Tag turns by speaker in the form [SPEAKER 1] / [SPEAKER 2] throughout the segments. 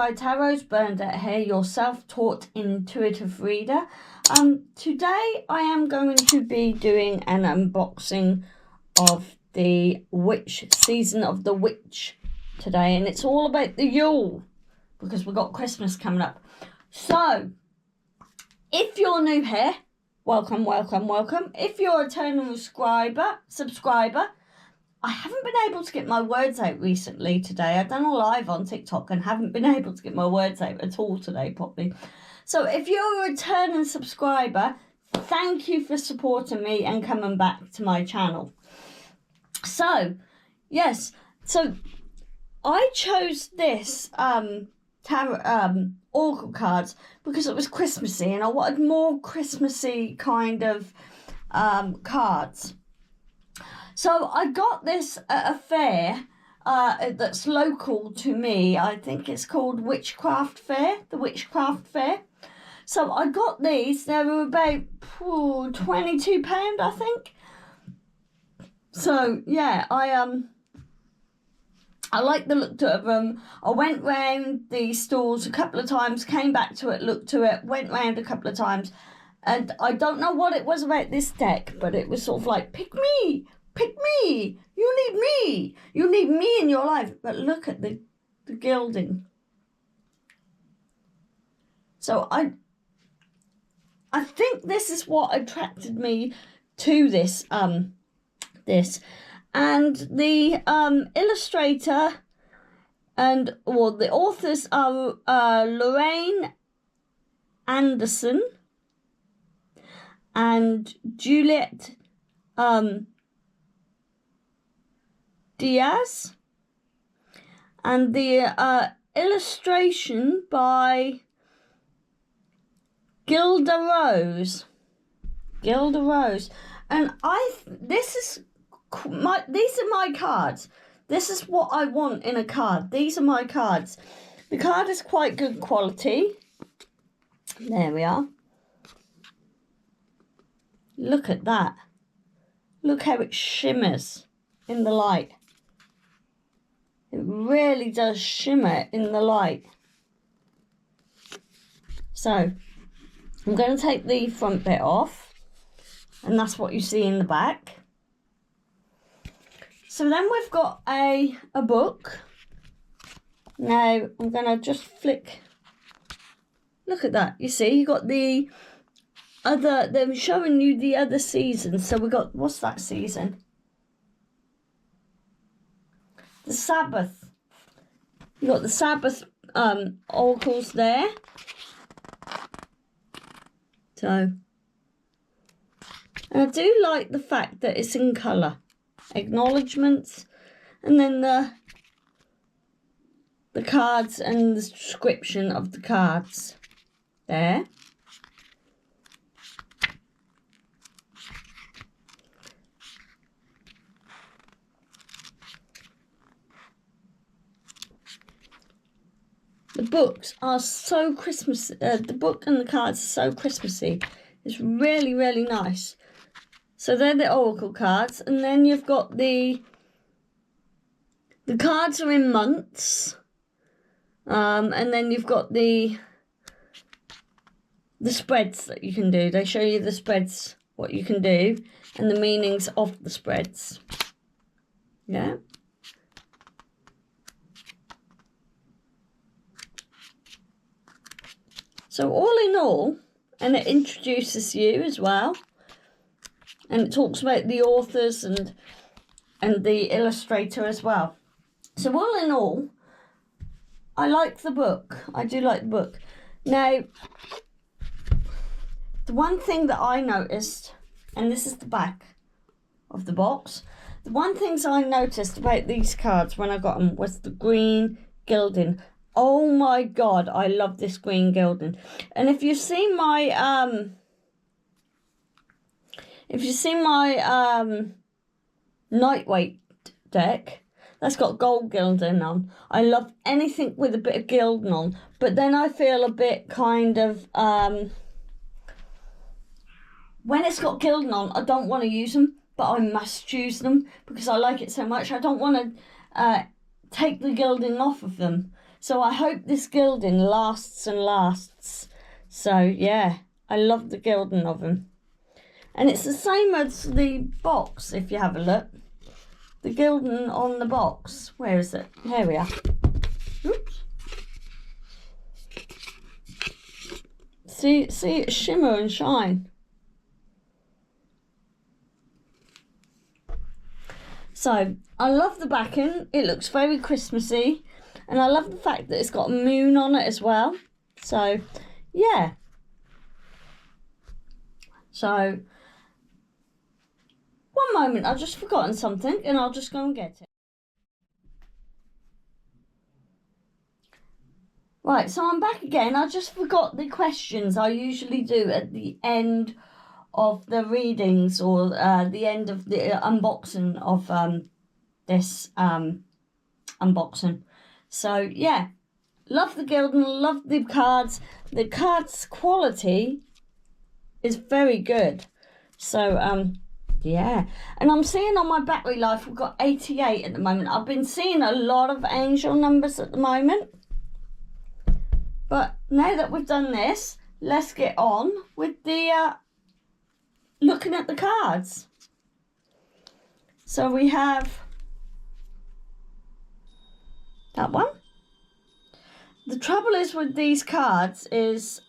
[SPEAKER 1] Sky Tarot's Bernadette here, your self-taught intuitive reader. Today I am going to be doing an unboxing of the witch season of the witch today, and it's all about the Yule because we've got Christmas coming up. So if you're new here, welcome. If you're a returning subscriber, I haven't been able to get my words out recently today. I've done a live on TikTok and haven't been able to get my words out at all today properly. So if you're a returning subscriber, thank you for supporting me and coming back to my channel. So, yes. So I chose this oracle cards because it was Christmassy and I wanted more Christmassy kind of cards. So I got this at a fair that's local to me. I think it's called Witchcraft Fair, the Witchcraft Fair. So I got these. They were about £22, I think. So yeah, I like the look of them. I went round the stalls a couple of times, came back to it, looked to it, went round a couple of times, and I don't know what it was about this deck, but it was sort of like, pick me, you need me in your life. But look at the gilding. So I think this is what attracted me to this and the illustrator and the authors are Lorraine Anderson and Juliet Diaz, and the illustration by Gilda Rose, and these are my cards. This is what I want in a card. These are my cards. The card is quite good quality. There we are. Look at that. Look how it shimmers in the light. It really does shimmer in the light. So I'm going to take the front bit off, and that's what you see in the back. So then we've got a book. Now I'm going to just flick. Look at that. You see, you got the other, they're showing you the other season. So we got, what's that season? The Sabbath. You got the Sabbath oracles there. So, and I do like the fact that it's in colour. Acknowledgements, and then the cards and the description of the cards there. The books are so Christmas. The book and the cards are so Christmassy. It's really, really nice. So they're the oracle cards, and then you've got the cards are in months, and then you've got the spreads that you can do. They show you the spreads, what you can do, and the meanings of the spreads. Yeah. So all in all, and it introduces you as well, and it talks about the authors and the illustrator as well. So all in all, I like the book. I do like the book. Now, the one thing that I noticed, and this is the back of the box, the one things I noticed about these cards when I got them was the green gilding. Oh my God, I love this green gilding. And if you've seen my Waite deck, that's got gold gilding on. I love anything with a bit of gilding on, but then I feel a bit kind of when it's got gilding on, I don't want to use them, but I must use them because I like it so much. I don't want to take the gilding off of them. So I hope this gilding lasts and lasts. So yeah, I love the gilding of them. And it's the same as the box, if you have a look. The gilding on the box. Where is it? Here we are. Oops. See it shimmer and shine. So I love the backing. It looks very Christmassy. And I love the fact that it's got a moon on it as well. So yeah. So one moment, I've just forgotten something and I'll just go and get it. Right, so I'm back again. I just forgot the questions I usually do at the end of the readings or the end of the unboxing of this unboxing. So yeah, love the gilding, love the cards. The cards quality is very good. So yeah, and I'm seeing on my battery life we've got 88 at the moment. I've been seeing a lot of angel numbers at the moment. But now that we've done this, let's get on with the looking at the cards. So we have that one. The trouble is with these cards is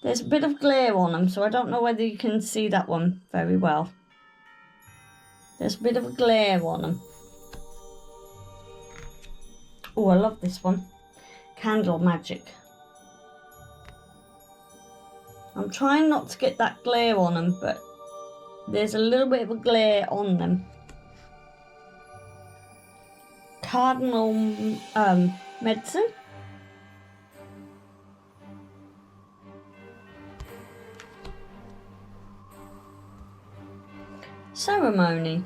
[SPEAKER 1] there's a bit of glare on them, so I don't know whether you can see that one very well. There's a bit of a glare on them. Oh, I love this one. Candle magic. I'm trying not to get that glare on them, but there's a little bit of a glare on them. Cardinal medicine. Ceremony.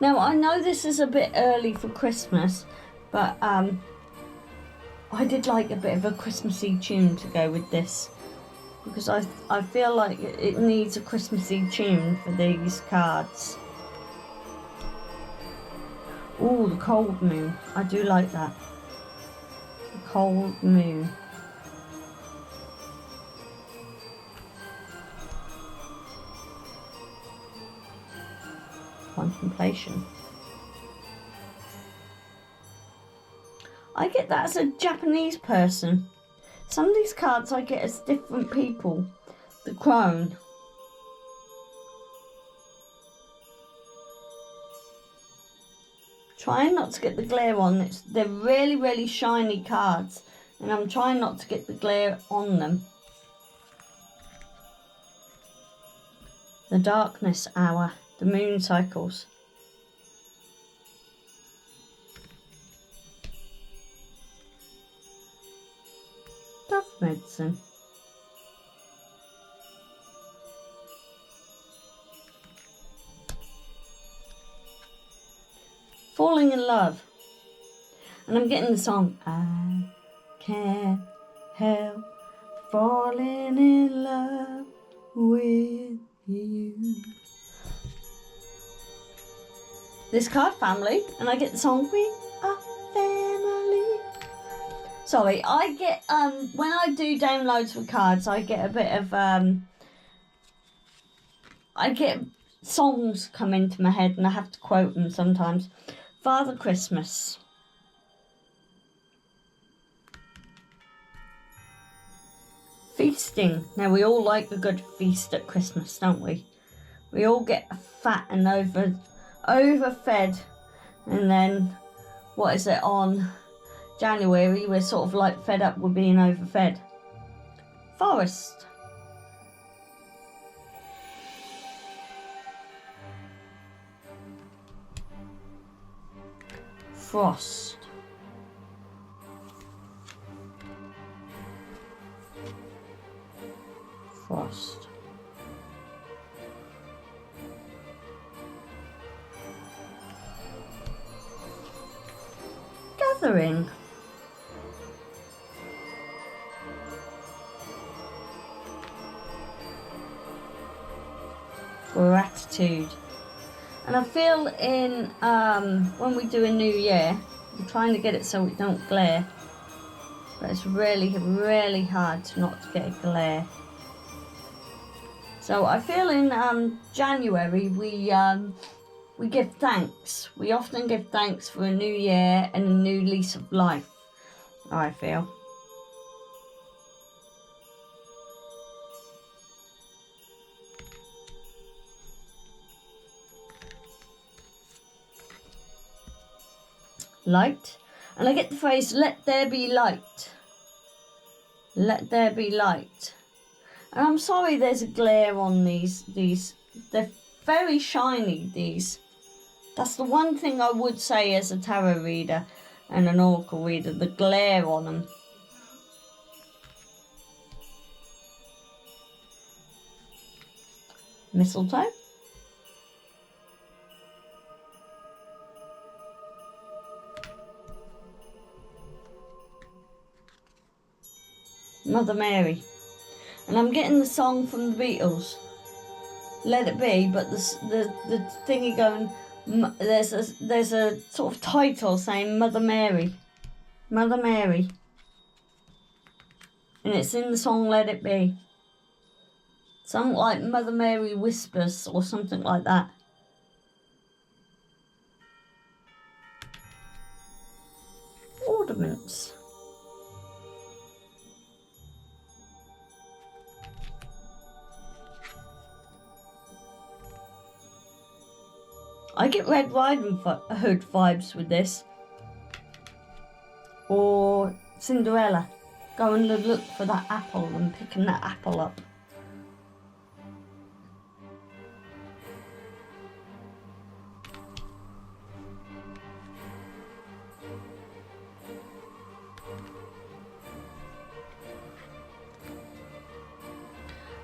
[SPEAKER 1] Now I know this is a bit early for Christmas, but I did like a bit of a Christmassy tune to go with this, because I feel like it needs a Christmassy tune for these cards. Oh, the cold moon. I do like that. The cold moon. Contemplation. I get that as a Japanese person. Some of these cards I get as different people. The crone. Trying not to get the glare on. They're really, really shiny cards. And I'm trying not to get the glare on them. The darkness hour. The moon cycles. Dove medicine. Falling in love. And I'm getting the song. I can't help falling in love with you. This card family, and I get the song We Are Family. Sorry, I get when I do downloads for cards, I get a bit of I get songs come into my head and I have to quote them sometimes. Father Christmas. Feasting. Now we all like a good feast at Christmas, don't we? We all get fat and overfed, and then what is it, on January we're sort of like fed up with being overfed. Forest. Frost. Frost. Gathering. Gratitude. And I feel in when we do a new year, I'm trying to get it so it don't glare. But it's really, really hard to not get a glare. So I feel in January we give thanks. We often give thanks for a new year and a new lease of life, I feel. Light. And I get the phrase, let there be light. Let there be light. And I'm sorry there's a glare on these. They're very shiny, these. That's the one thing I would say as a tarot reader and an oracle reader, the glare on them. Mistletoe. Mother Mary. And I'm getting the song from the Beatles, Let It Be, but the thingy going, there's a sort of title saying Mother Mary. Mother Mary. And it's in the song Let It Be. Something like Mother Mary Whispers or something like that. Ornaments. I get Red Riding Hood vibes with this. Or Cinderella. Going to look for that apple and picking that apple up.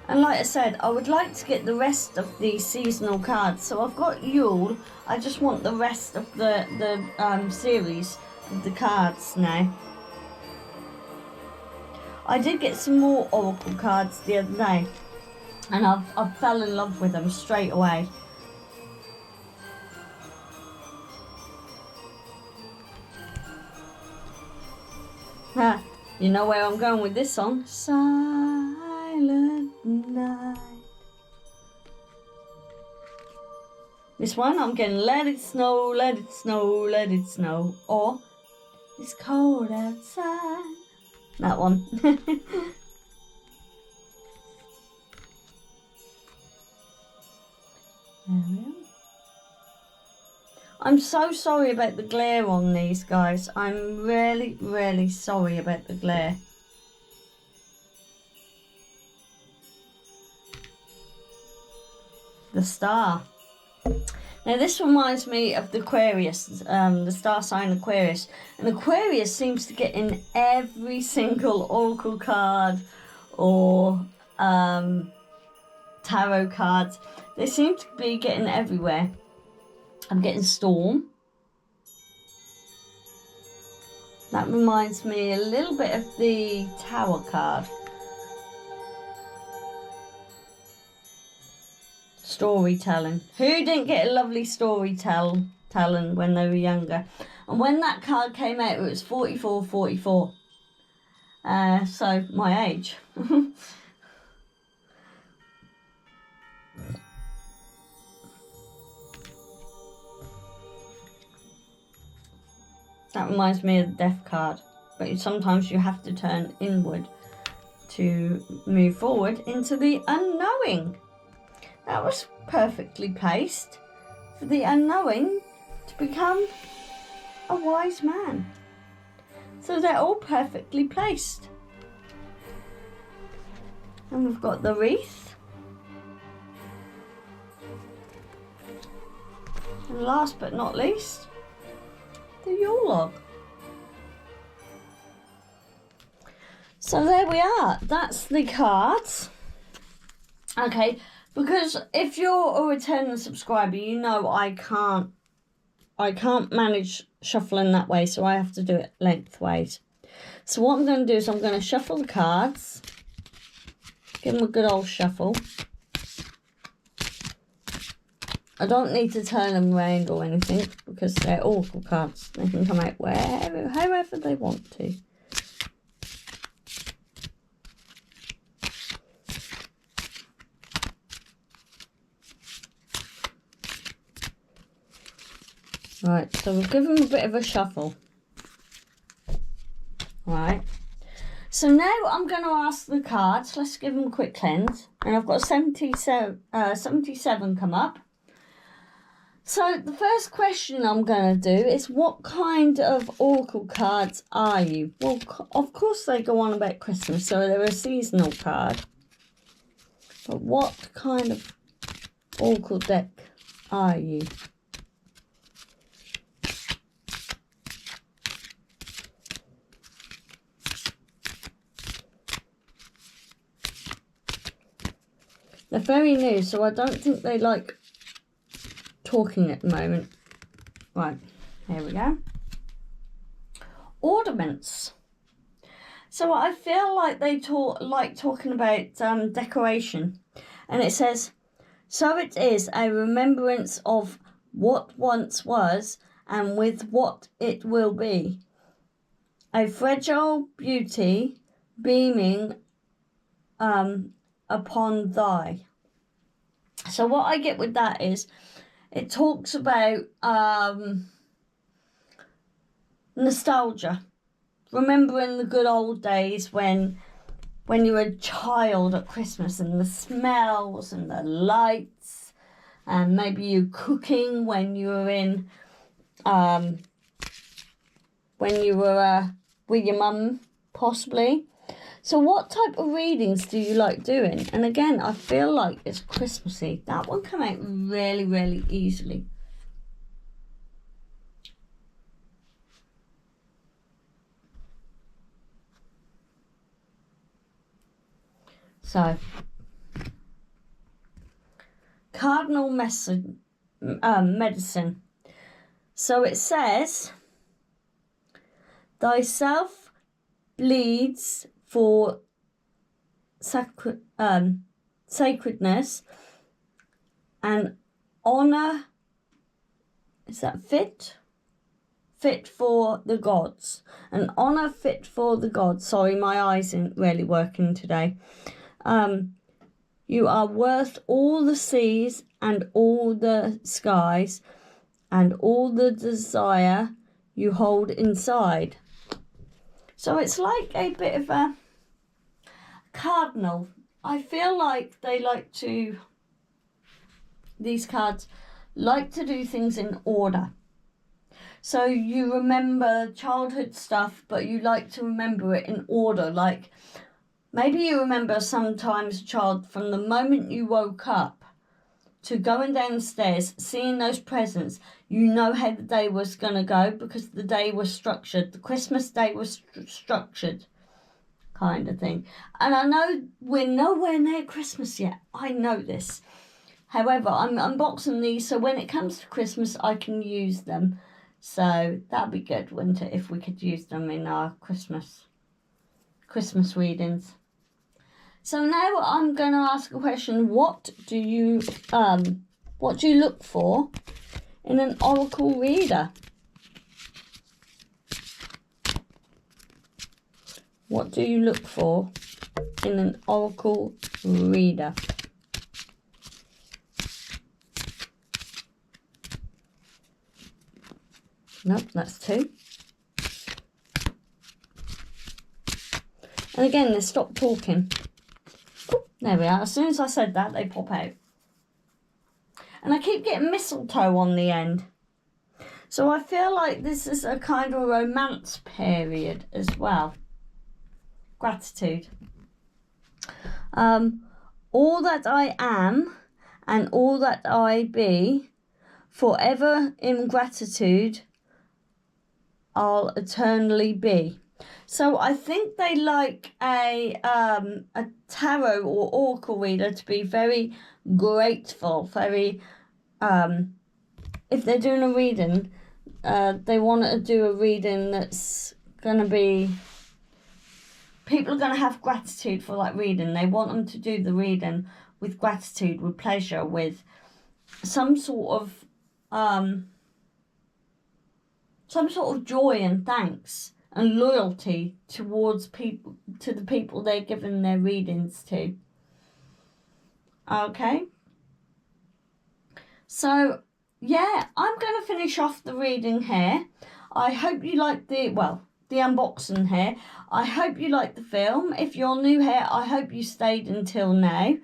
[SPEAKER 1] And like I said, I would like to get the rest of the seasonal cards. So I've got Yule. I just want the rest of the series of the cards now. I did get some more oracle cards the other day, and I fell in love with them straight away. You know where I'm going with this song? Silent night. This one I'm getting Let It Snow, Let It Snow, Let It Snow, or It's Cold Outside. That one. There we are. I'm so sorry about the glare on these, guys. I'm really, really sorry about the glare. The star. Now this reminds me of the Aquarius, the star sign Aquarius. And Aquarius seems to get in every single oracle card or tarot cards. They seem to be getting everywhere. I'm getting Storm. That reminds me a little bit of the Tower card. Storytelling. Who didn't get a lovely storytelling when they were younger? And when that card came out, it was 44. So my age. That reminds me of the Death card. But sometimes you have to turn inward to move forward into the unknowing. That was perfectly placed for the unknowing to become a wise man. So they're all perfectly placed. And we've got the wreath. And last but not least, the Yule log. So there we are. That's the cards. Okay. Because if you're a returning subscriber, you know I can't manage shuffling that way, so I have to do it lengthways. So what I'm going to do is I'm going to shuffle the cards, give them a good old shuffle. I don't need to turn them around or anything because they're oracle cards. They can come out wherever, however they want to. Right, so we'll give them a bit of a shuffle. Right. So now I'm going to ask the cards. Let's give them a quick cleanse. And I've got 77 come up. So the first question I'm going to do is, what kind of oracle cards are you? Well, of course they go on about Christmas, so they're a seasonal card. But what kind of oracle deck are you? They're very new, so I don't think they like talking at the moment. Right, here we go. Ornaments. So I feel like they like talking about decoration. And it says, so it is a remembrance of what once was and with what it will be. A fragile beauty beaming upon thy. So what I get with that is, it talks about nostalgia, remembering the good old days when you were a child at Christmas, and the smells and the lights, and maybe you cooking when you were in when you were with your mum, possibly. So what type of readings do you like doing? And again, I feel like it's Christmassy. That one came out really, really easily. So, cardinal medicine. So it says, thyself bleeds for sacredness and honor. Is that fit? Fit for the gods. An honor fit for the gods. Sorry, my eyes aren't really working today. You are worth all the seas and all the skies and all the desire you hold inside. So it's like a bit of a cardinal. I feel like they like to, these cards like to do things in order. So you remember childhood stuff, but you like to remember it in order. Like maybe you remember sometimes a child from the moment you woke up to going downstairs, seeing those presents. You know how the day was going to go because the day was structured. The Christmas day was structured, kind of thing. And I know we're nowhere near Christmas yet. I know this. However, I'm unboxing these, so when it comes to Christmas, I can use them. So that'd be good, wouldn't it, if we could use them in our Christmas readings. So now I'm going to ask a question. What do you look for in an oracle reader? What do you look for in an oracle reader? Nope, that's 2. And again, they stop talking. There we are. As soon as I said that, they pop out. And I keep getting mistletoe on the end. So I feel like this is a kind of romance period as well. Gratitude. All that I am and all that I be, forever in gratitude, I'll eternally be. So I think they like a tarot or oracle reader to be very grateful, very, if they're doing a reading, they want to do a reading that's going to be, people are going to have gratitude for that reading. They want them to do the reading with gratitude, with pleasure, with some sort of joy and thanks and loyalty towards people, to the people they're giving their readings to. Okay, so yeah, I'm going to finish off the reading here. I hope you like the unboxing here. I hope you like the film. If you're new here, I hope you stayed until now.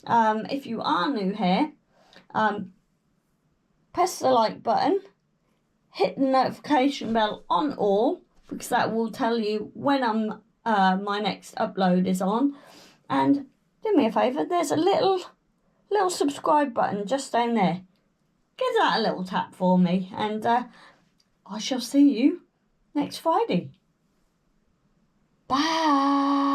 [SPEAKER 1] If you are new here, press the like button, hit the notification bell on all, because that will tell you when my next upload is on. And do me a favour, there's a little subscribe button just down there. Give that a little tap for me, and I shall see you next Friday. Bye.